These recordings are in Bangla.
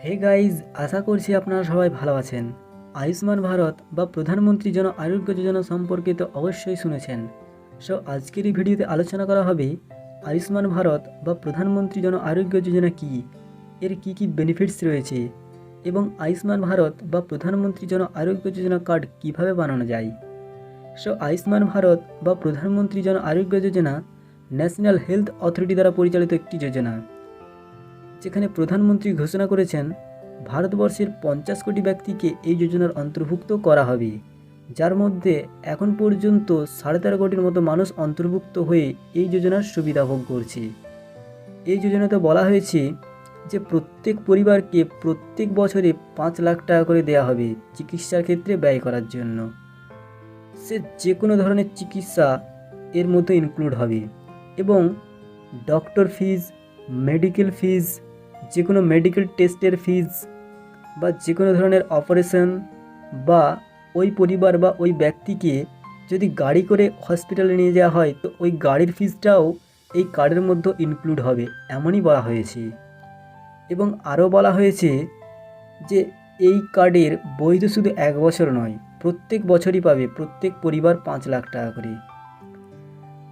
হে গাইজ, আশা করছি আপনারা সবাই ভালো আছেন। আয়ুষ্মান ভারত বা প্রধানমন্ত্রী জন আরোগ্য যোজনা সম্পর্কে তো অবশ্যই শুনেছেন। সো আজকের এই ভিডিওতে আলোচনা করা হবে আয়ুষ্মান ভারত বা প্রধানমন্ত্রী জন আরোগ্য যোজনা কী, এর কী কী বেনিফিটস রয়েছে এবং আয়ুষ্মান ভারত বা প্রধানমন্ত্রী জন আরোগ্য যোজনা কার্ড কীভাবে বানানো যায়। সো আয়ুষ্মান ভারত বা প্রধানমন্ত্রী জন আরোগ্য যোজনা ন্যাশনাল হেলথ অথরিটি দ্বারা পরিচালিত একটি যোজনা, যেখানে প্রধানমন্ত্রী ঘোষণা করেছেন ভারতবর্ষের 50 কোটি ব্যক্তিকে এই যোজনার অন্তর্ভুক্ত করা হবে, যার মধ্যে এখন পর্যন্ত 13.5 কোটির মতো মানুষ অন্তর্ভুক্ত হয়ে এই যোজনার সুবিধা ভোগ করছে। এই যোজনাতে বলা হয়েছে যে প্রত্যেক পরিবারকে প্রত্যেক বছরে 5 লাখ টাকা করে দেওয়া হবে চিকিৎসার ক্ষেত্রে ব্যয় করার জন্য। সে যে কোনো ধরনের চিকিৎসা এর মধ্যে ইনক্লুড হবে এবং ডক্টর ফিজ, মেডিকেল ফিজ, যে কোনো মেডিকেল টেস্টের ফিজ বা যে কোনো ধরনের অপারেশন, বা ওই পরিবার বা ওই ব্যক্তিকে যদি গাড়ি করে হসপিটালে নিয়ে যাওয়া হয় তো ওই গাড়ির ফিজটাও এই কার্ডের মধ্যে ইনক্লুড হবে, এমনই বলা হয়েছে। এবং আরও বলা হয়েছে যে এই কার্ডের বৈধ শুধু 1 বছর নয়, প্রত্যেক বছরই পাবে প্রত্যেক পরিবার 5 লাখ টাকা করে।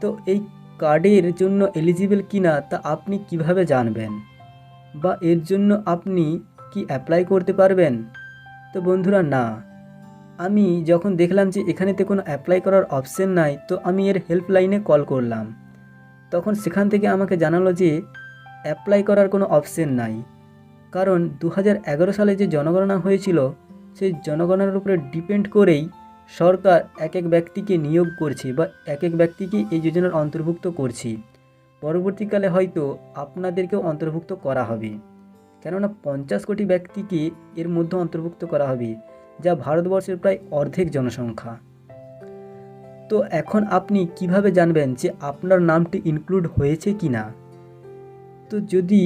তো এই কার্ডের জন্য এলিজিবল কিনা তা আপনি কিভাবে জানবেন, বা এর জন্য আপনি কি অ্যাপ্লাই করতে পারবেন? তো বন্ধুরা, না, আমি যখন দেখলাম যে এখানেতে কোনো অ্যাপ্লাই করার অপশন নাই, তো আমি এর হেল্পলাইনে কল করলাম। তখন সেখান থেকে আমাকে জানালো যে অ্যাপ্লাই করার কোনো অপশন নাই, কারণ 2011 সালে যে জনগণনা হয়েছিল সেই জনগণনার উপরে ডিপেন্ড করেই সরকার এক এক ব্যক্তিকে নিয়োগ করছে বা এক এক ব্যক্তিকে এই যোজনার অন্তর্ভুক্ত করছে। পরবর্তীকালে হয়তো আপনাদেরকেও অন্তর্ভুক্ত করা হবে, কেননা 50 কোটি ব্যক্তিকে এর মধ্যে অন্তর্ভুক্ত করা হবে, যা ভারতবর্ষের প্রায় অর্ধেক জনসংখ্যা। তো এখন আপনি কিভাবে জানবেন যে আপনার নামটি ইনক্লুড হয়েছে কি না? তো যদি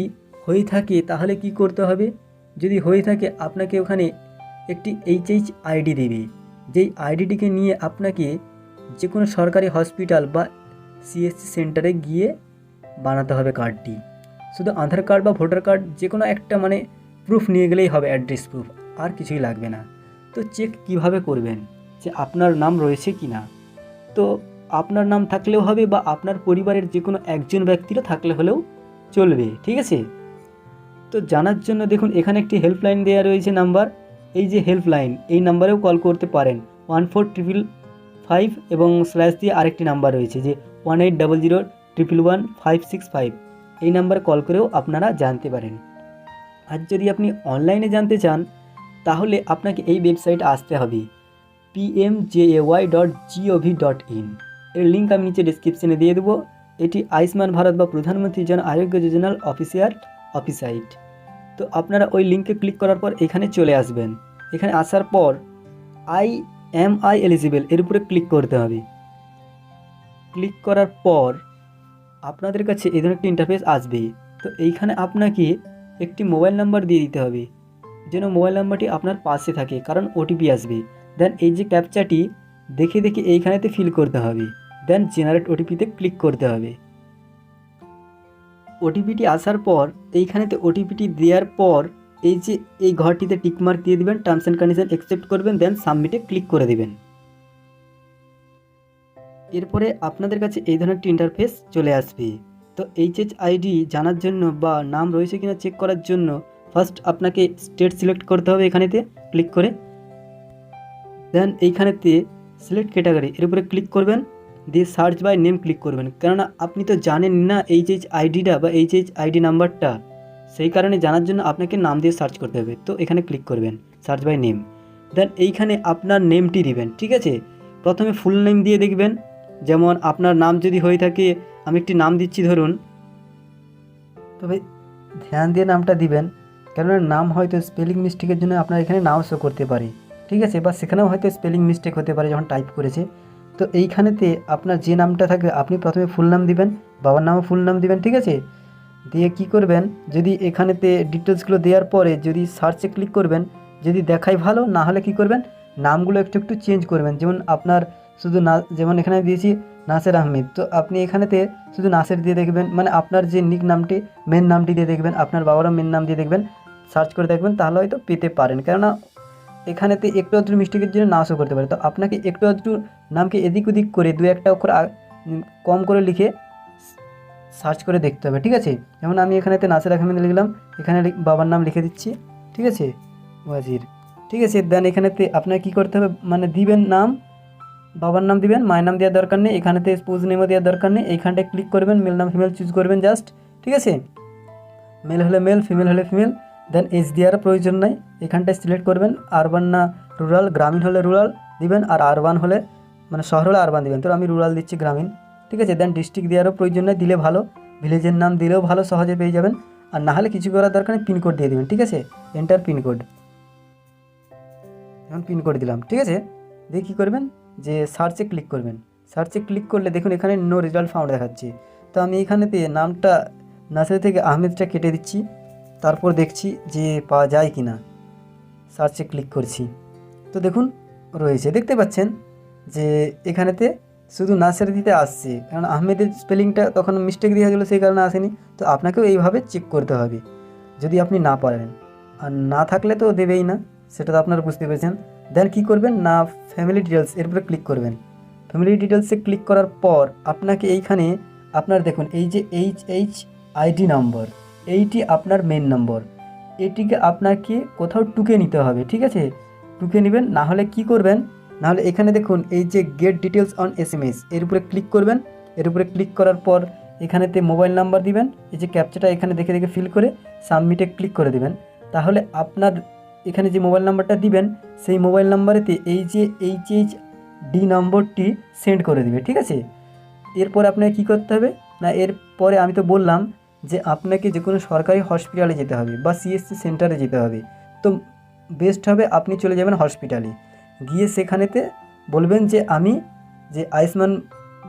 হয়ে থাকে তাহলে কি করতে হবে? যদি হয়ে থাকে আপনাকে ওখানে একটি আইডি দেবে, যেই আইডিটিকে নিয়ে আপনাকে যে কোনো সরকারি হসপিটাল বা সিএসসি সেন্টারে গিয়ে বানাতে হবে কার্ডটি। শুধু আধার কার্ড বা ভোটার কার্ড যে কোনো একটা প্রুফ নিয়ে গেলেই হবে, অ্যাড্রেস প্রুফ, আর কিছুই লাগবে না। তো চেক কিভাবে করবেন যে আপনার নাম রয়েছে কি না? তো আপনার নাম থাকলেও হবে বা আপনার পরিবারের যে কোনো একজন ব্যক্তিরও থাকলে হলেও চলবে, ঠিক আছে? তো জানার জন্য দেখুন এখানে একটি হেল্পলাইন দেওয়া রয়েছে নাম্বার, এই যে হেল্পলাইন, এই নাম্বারেও কল করতে পারেন 1455 এবং স্ল্যাশ দিয়ে আরেকটি নাম্বার রয়েছে যে 1800111565, এই নাম্বারে কল করেও আপনারা জানতে পারেন। আর যদি আপনি অনলাইনে জানতে চান তাহলে আপনাকে এই ওয়েবসাইটে আসতে হবে pmjay.gov.in, এর লিঙ্ক আমি নিচে ডিসক্রিপশনে দিয়ে দেবো। এটি আয়ুষ্মান ভারত বা প্রধানমন্ত্রী জন আরোগ্য যোজনার অফিসিয়াল ওয়েবসাইট। তো আপনারা ওই লিঙ্কে ক্লিক করার পর এখানে চলে আসবেন। এখানে আসার পর আই এলিজিবল এর উপরে ক্লিক করতে হবে। ক্লিক করার পর আপনাদের কাছে এই ধরনের একটি ইন্টারফেস আসবে। তো এইখানে আপনাকে একটি মোবাইল নাম্বার দিয়ে দিতে হবে, যেন মোবাইল নাম্বারটি আপনার পাশে থাকে, কারণ ওটিপি আসবে। দেন এই যে ক্যাপচাটি দেখে দেখে এইখানেতে ফিল করতে হবে, দেন জেনারেট ওটিপিতে ক্লিক করতে হবে। ওটিপিটি আসার পর এইখানেতে ওটিপিটি দেওয়ার পর এই যে এই ঘরটিতে টিকমার্ক দিয়ে দিবেন, টার্মস অ্যান্ড কন্ডিশন অ্যাকসেপ্ট করবেন, দেন সাবমিটে ক্লিক করে দিবেন। এরপরে আপনাদের কাছে এই ধরনের একটি ইন্টারফেস চলে আসবে। তো আইডি জানার জন্য বা নাম রয়েছে কিনা চেক করার জন্য ফার্স্ট আপনাকে স্টেট সিলেক্ট করতে হবে, এখানেতে ক্লিক করে। দেন এইখানেতে সিলেক্ট ক্যাটাগরি এর উপরে ক্লিক করবেন, দিয়ে সার্চ বাই নেম ক্লিক করবেন, কেননা আপনি তো জানেন না আইডিটা বা আইডি নাম্বারটা, সেই কারণে জানার জন্য আপনাকে নাম দিয়ে সার্চ করতে হবে। তো এখানে ক্লিক করবেন সার্চ বাই নেম, দেন এইখানে আপনার নেমটি দিবেন, ঠিক আছে? প্রথমে ফুল নেম দিয়ে দেখবেন, যেমন আপনার নাম যদি হয়ে থাকে, আমি একটি নাম দিচ্ছি ধরুন, তবে ধ্যান দিয়ে নামটা দিবেন, কেননা নাম হয়তো স্পেলিং মিস্টেকের জন্য আপনার এখানে নাও শো করতে পারে, ঠিক আছে? বা সেখানেও হয়তো স্পেলিং মিস্টেক হতে পারে যখন টাইপ করেছে। তো এইখানেতে আপনার যে নামটা থাকবে আপনি প্রথমে ফুল নাম দিবেন, বাবার নামও ফুল নাম দিবেন, ঠিক আছে? দিয়ে কি করবেন, যদি এখানেতে ডিটেলসগুলো দেওয়ার পরে যদি সার্চে ক্লিক করবেন, যদি দেখায় ভালো, না হলে কি করবেন, নামগুলো একটু একটু চেঞ্জ করবেন। যেমন আপনার শুধু না, যেমন এখানে দিয়েছি নাসের আহমেদ, তো আপনি এখানেতে শুধু নাসের দিয়ে দেখবেন, আপনার যে নিক নামটি, মেন নামটি দিয়ে দেখবেন, আপনার বাবারও মেন নাম দিয়ে দেখবেন, সার্চ করে দেখবেন, তাহলে হয়তো পেতে পারেন। কেননা এখানেতে একটু আধটু মিস্টেকের জন্য নাও শো করতে পারে। তো আপনাকে একটু আধটু নামকে এদিক ওদিক করে 2-1টা অক্ষর কম করে লিখে সার্চ করে দেখতে হবে, ঠিক আছে। যেমন আমি এখানেতে নাসির আহমেদ লিখলাম, এখানে বাবার নাম লিখে দিচ্ছি, ঠিক আছে, ওয়াজির, ঠিক আছে। দেন এখানেতে আপনার কী করতে হবে, মানে দিবেন নাম, বাবার নাম দিবেন, মায়ের নাম দেওয়ার দরকার নেই, এখানেতে স্পোজ নেমও দেওয়ার দরকার নেই। এইখানটায় ক্লিক করবেন, মেল নাম ফিমেল চুজ করবেন জাস্ট, ঠিক আছে। মেল হলে মেল, ফিমেল হলে ফিমেল। দেন এজ দেওয়ার প্রয়োজন নাই, এখানটায় সিলেক্ট করবেন আরবান না রুরাল, গ্রামীণ হলে রুরাল দিবেন, আর আরবান হলে মানে শহর হলে আরবান দিবেন। তো আমি রুরাল দিচ্ছি, গ্রামীণ, ঠিক আছে। দেন ডিস্ট্রিক্ট দেওয়ারও প্রয়োজন নেই, দিলে ভালো, ভিলেজের নাম দিলেও ভালো, সহজে পেয়ে যাবেন। আর না হলে কিছু করার দরকার নেই, পিনকোড দিয়ে দেবেন, ঠিক আছে। এন্টার পিনকোড, এখন পিনকোড দিলাম, ঠিক আছে। দিয়ে কী করবেন, যে সার্চে ক্লিক করবেন। সার্চে ক্লিক করলে দেখুন এখানে নো রেজাল্ট ফাউন্ড দেখাচ্ছে। তো আমি এখানেতে নামটা নাসির থেকে আহমেদটা কেটে দিচ্ছি, তারপর দেখছি যে পাওয়া যায় কি না। সার্চে ক্লিক করছি, তো দেখুন রয়েছে, দেখতে পাচ্ছেন যে এখানেতে শুধু নাসির দিতে আসছে, কারণ আহমেদের স্পেলিংটা তখন মিস্টেক দেওয়া গেলো, সেই কারণে আসেনি। তো আপনাকেও এইভাবে চেক করতে হবে যদি আপনি না পারেন, আর না থাকলে তো দেবেই না, সেটা তো আপনারা বুঝতে পেরেছেন। দেন কী করবেন না, ফ্যামিলি ডিটেলস এর উপরে ক্লিক করবেন। ফ্যামিলি ডিটেলসে ক্লিক করার পর আপনাকে এইখানে আপনার দেখুন এই যে আইডি নম্বর, এইটি আপনার মেন নম্বর, এটিকে আপনাকে কোথাও টুকে নিতে হবে, ঠিক আছে। টুকে নেবেন, না হলে কী করবেন, না হলে এখানে দেখুন এই যে গেট ডিটেলস অন SMS এর উপরে ক্লিক করবেন। এর উপরে ক্লিক করার পর এখানেতে মোবাইল নাম্বার দিবেন, এই যে ক্যাপচাটা এখানে দেখে দেখে ফিল করে সাবমিটে ক্লিক করে দেবেন। তাহলে আপনার এখানে যে মোবাইল নাম্বারটা দিবেন সেই মোবাইল নাম্বারেতে এই যে HHD নম্বরটি সেন্ড করে দেবে, ঠিক আছে। এরপর আপনাকে কী করতে হবে না, এরপরে আমি তো বললাম যে আপনাকে যে কোনো সরকারি হসপিটালে যেতে হবে বা CSC সেন্টারে যেতে হবে। তো বেস্ট হবে আপনি চলে যাবেন হসপিটালে, গিয়ে সেখানেতে বলবেন যে আমি যে আয়ুষ্মান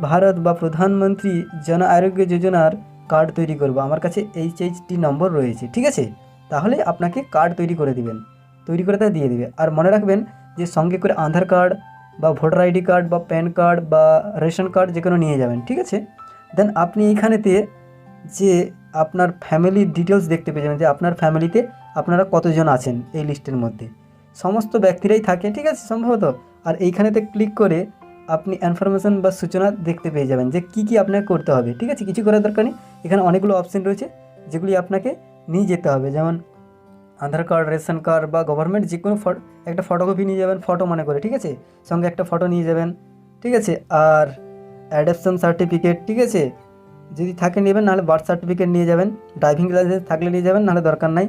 ভারত বা প্রধানমন্ত্রী জন আরোগ্য যোজনার কার্ড তৈরি করব, আমার কাছে HHD নম্বর রয়েছে, ঠিক আছে। তাহলে আপনাকে কার্ড তৈরি করে দিবেন, তৈরি করে তা দিয়ে দিবে। আর মনে রাখবেন যে সঙ্গে করে আধার কার্ড বা ভোটার ID কার্ড বা প্যান কার্ড বা রেশন কার্ড যে কোনো নিয়ে যাবেন, ঠিক আছে। দেন আপনি এইখানেতে যে আপনার ফ্যামিলি ডিটেলস দেখতে পেয়ে যাবেন, যে আপনার ফ্যামিলিতে আপনারা কতজন আছেন, এই লিস্টের মধ্যে সমস্ত ব্যক্তিরাই থাকে, ঠিক আছে সম্ভবত। আর এইখানেতে ক্লিক করে আপনি ইনফরমেশন বা সূচনা দেখতে পেয়ে যাবেন যে কী কী আপনাকে করতে হবে, ঠিক আছে। কিছু করার দরকার নেই, এখানে অনেকগুলো অপশন রয়েছে যেগুলি আপনাকে নিয়ে যেতে হবে, যেমন আধার কার্ড, রেশন কার্ড বা গভর্নমেন্ট যে কোনো একটা ফটোকপি নিয়ে যাবেন, ফটো মনে করে, ঠিক আছে, সঙ্গে একটা ফটো নিয়ে যাবেন, ঠিক আছে। আর অ্যাডপশন সার্টিফিকেট, ঠিক আছে, যদি থাকে নেবেন, নাহলে বার্থ সার্টিফিকেট নিয়ে যাবেন, ড্রাইভিং লাইসেন্স থাকলে নিয়ে যাবেন, নাহলে দরকার নাই।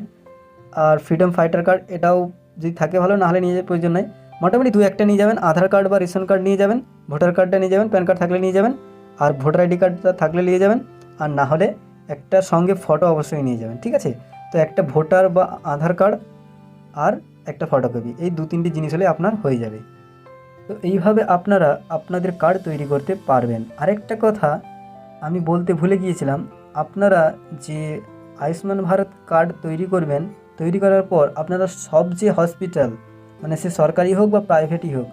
আর ফ্রিডম ফাইটার কার্ড এটাও যদি থাকে ভালো, নাহলে নিয়ে যাওয়ার প্রয়োজন নাই। মোটামুটি 2-1টা নিয়ে যাবেন, আধার কার্ড বা রেশন কার্ড নিয়ে যাবেন, ভোটার কার্ডটা নিয়ে যাবেন, প্যান কার্ড থাকলে নিয়ে যাবেন, আর ভোটার ID কার্ডটা থাকলে নিয়ে যাবেন, আর না হলে একটা সঙ্গে ফটো অবশ্যই নিয়ে যাবেন, ঠিক আছে। তো একটা ভোটার বা আধার কার্ড আর একটা ফটোকপি, এই 2-3টি জিনিস হলে আপনার হয়ে যাবে। তো এইভাবে আপনারা আপনাদের কার্ড তৈরি করতে পারবেন। আরেকটা কথা আমি বলতে ভুলে গিয়েছিলাম, আপনারা যে আয়ুষ্মান ভারত কার্ড তৈরি করবেন, তৈরি করার পর আপনারা সব যে হসপিটাল, মানে সে সরকারি হোক বা প্রাইভেটই হোক,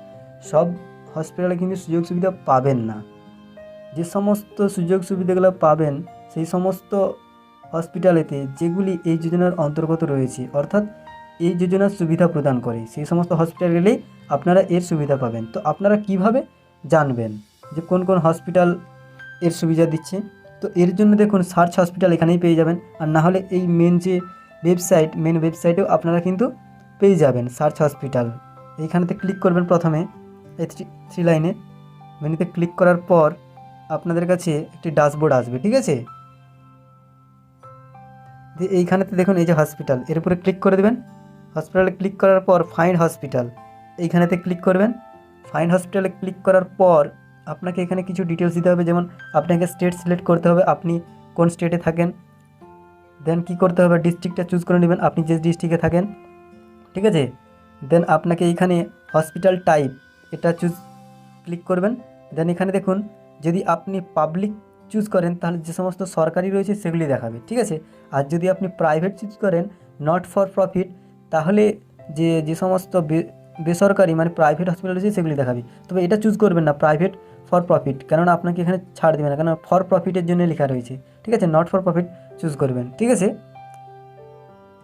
সব হসপিটালে কিন্তু সুযোগ সুবিধা পাবেন না। যে সমস্ত সুযোগ সুবিধাগুলো পাবেন সেই সমস্ত হসপিটালেতে যেগুলি এই যোজনার অন্তর্গত রয়েছে, অর্থাৎ এই যোজনার সুবিধা প্রদান করে, সেই সমস্ত হসপিটাল গেলেই আপনারা এর সুবিধা পাবেন। তো আপনারা কিভাবে জানবেন যে কোন কোন হসপিটাল এর সুবিধা দিচ্ছে? তো এর জন্য দেখুন সার্চ হসপিটাল এখানেই পেয়ে যাবেন, আর না হলে এই মেন ওয়েবসাইটেও আপনারা কিন্তু পেয়ে যাবেন সার্চ হসপিটাল। এইখানেতে ক্লিক করবেন, প্রথমে এই 3 লাইনে মেনুতে ক্লিক করার পর আপনাদের কাছে একটি ড্যাশবোর্ড আসবে, ঠিক আছে। দিয়ে এইখানেতে দেখুন এই যে হসপিটাল, এর উপরে ক্লিক করে দেবেন। হসপিটালে ক্লিক করার পর ফাইন্ড হসপিটাল এইখানেতে ক্লিক করবেন। ফাইন্ড হসপিটালে ক্লিক করার পর আপনাকে এখানে কিছু ডিটেলস দিতে হবে, যেমন আপনাকে স্টেট সিলেক্ট করতে হবে, আপনি কোন স্টেটে থাকেন। দেন কি করতে হবে, ডিস্ট্রিক্টটা চুজ করে নেবেন, আপনি যে ডিস্ট্রিক্টে থাকেন, ঠিক আছে। দেন আপনাকে এইখানে হসপিটাল টাইপ এটা ক্লিক করবেন। দেন এখানে দেখুন যদি আপনি পাবলিক চুজ করেন তাহলে যে সমস্ত সরকারি রয়েছে সেগুলি দেখাবে, ঠিক আছে। আর যদি আপনি প্রাইভেট চুজ করেন, নট ফর প্রফিট, তাহলে যে সমস্ত বেসরকারি মানে প্রাইভেট হসপিটাল রয়েছে সেগুলি দেখাবে। তবে এটা চুজ করবেন না প্রাইভেট ফর প্রফিট, কেননা আপনাকে এখানে ছাড় দেবে না, কারণ ফর প্রফিটের জন্য লেখা রয়েছে, ঠিক আছে। নট ফর প্রফিট চুজ করবেন, ঠিক আছে।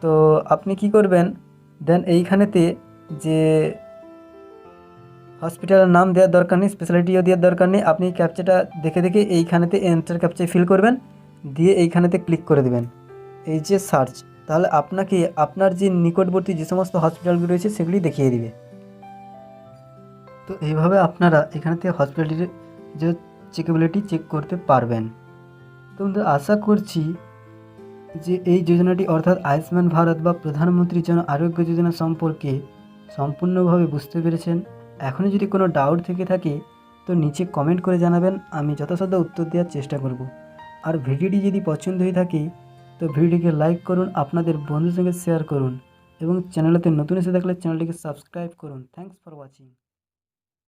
তো আপনি কি করবেন, দেন এইখানেতে যে হসপিটালের নাম দেওয়ার দরকার নেই, স্পেশালিটিও দেওয়ার দরকার নেই। আপনি ক্যাপচাটা দেখে দেখে এইখানেতে এন্টার ক্যাপচায় ফিল করবেন, দিয়ে এইখানেতে ক্লিক করে দেবেন এই যে সার্চ। তাহলে আপনাকে আপনার যে নিকটবর্তী যে সমস্ত হসপিটালগুলো রয়েছে সেগুলি দেখিয়ে দিবে। তো এইভাবে আপনারা এখানে থেকে হসপিটালটির যে চেকেবিলিটি চেক করতে পারবেন। তো বন্ধুরা, আশা করছি যে এই যোজনাটি অর্থাৎ আয়ুষ্মান ভারত বা প্রধানমন্ত্রী জন আরোগ্য যোজনা সম্পর্কে সম্পূর্ণভাবে বুঝতে পেরেছেন। এখনও যদি কোনো ডাউট থেকে থাকে তো নিচে কমেন্ট করে জানাবেন, আমি যথাসাধ্য উত্তর দেওয়ার চেষ্টা করব। আর ভিডিওটি যদি পছন্দ হয়ে থাকে তো ভিডিওটিকে লাইক করুন, আপনাদের বন্ধুদের সঙ্গে শেয়ার করুন এবং চ্যানেলতে নতুন এসে থাকলে চ্যানেলটিকে সাবস্ক্রাইব করুন। Thanks for watching.